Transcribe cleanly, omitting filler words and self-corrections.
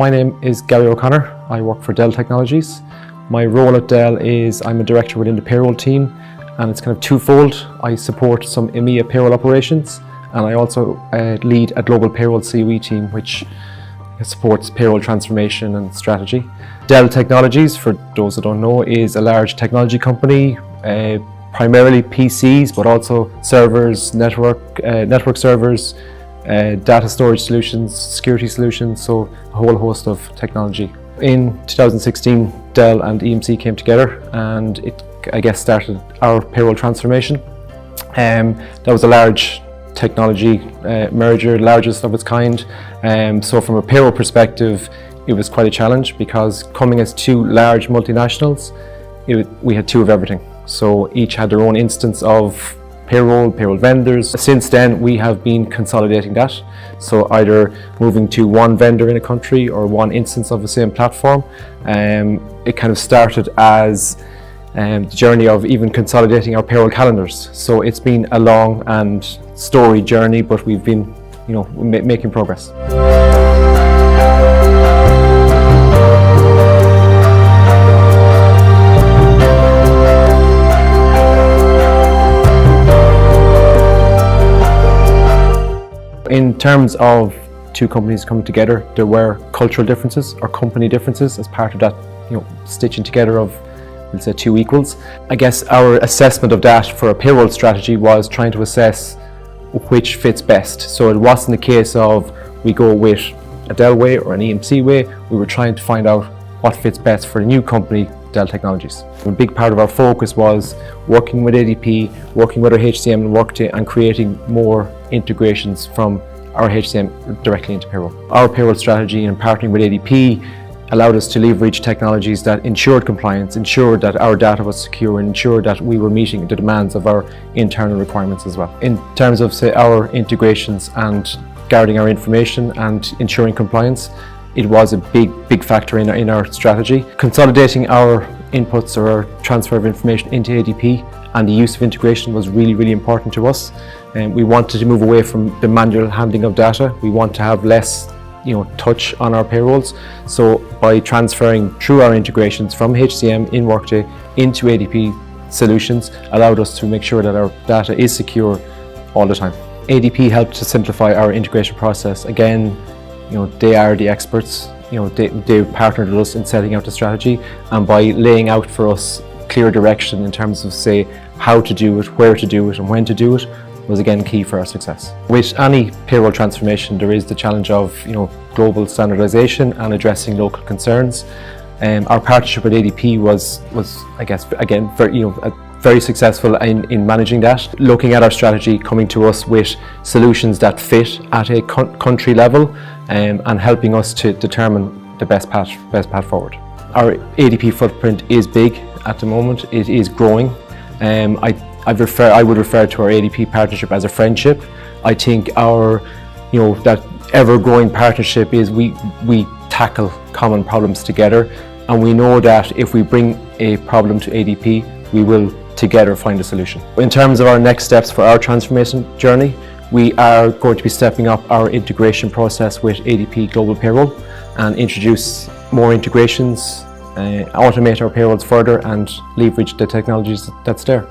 My name is Gary O'Connor. I work for Dell Technologies. My role at Dell is I'm a director within the payroll team, and it's kind of twofold. I support some EMEA payroll operations, and I also lead a global payroll COE team which supports payroll transformation and strategy. Dell Technologies, for those that don't know, is a large technology company, primarily PCs, but also servers, network servers, data storage solutions, security solutions, so a whole host of technology. In 2016, Dell and EMC came together, and it, I guess, started our payroll transformation. That was a large technology merger, largest of its kind. So from a payroll perspective, it was quite a challenge because coming as two large multinationals, we had two of everything. So each had their own instance of payroll vendors. Since then, we have been consolidating that. So either moving to one vendor in a country or one instance of the same platform. It kind of started as the journey of even consolidating our payroll calendars. So it's been a long and storied journey, but we've been, making progress. In terms of two companies coming together, there were cultural differences or company differences as part of that, stitching together of, we'll say, two equals. I guess our assessment of that for a payroll strategy was trying to assess which fits best. So it wasn't a case of we go with a Dell way or an EMC way. We were trying to find out what fits best for a new company, Dell Technologies. A big part of our focus was working with ADP, working with our HCM and Workday, and creating more integrations from our HCM directly into payroll. Our payroll strategy and partnering with ADP allowed us to leverage technologies that ensured compliance, ensured that our data was secure, and ensured that we were meeting the demands of our internal requirements as well. In terms of, say, our integrations and guarding our information and ensuring compliance, it was a big factor in our strategy. Consolidating our inputs or our transfer of information into ADP and the use of integration was really important to us. And we wanted to move away from the manual handling of data. We want to have less touch on our payrolls. So by transferring through our integrations from HCM in Workday into ADP solutions allowed us to make sure that our data is secure all the time. ADP helped to simplify our integration process. Again, they are the experts. They partnered with us in setting out the strategy, and by laying out for us clear direction in terms of, say, how to do it, where to do it, and when to do it, was again key for our success. With any payroll transformation, there is the challenge of global standardization and addressing local concerns. Our partnership with ADP was I guess, again, very successful in managing that. Looking at our strategy, coming to us with solutions that fit at a country level, and helping us to determine the best path forward. Our ADP footprint is big at the moment. It is growing. I would refer to our ADP partnership as a friendship. I think our, that ever-growing partnership is we tackle common problems together, and we know that if we bring a problem to ADP, we will together find a solution. In terms of our next steps for our transformation journey, we are going to be stepping up our integration process with ADP Global Payroll and introduce more integrations, automate our payrolls further, and leverage the technologies that's there.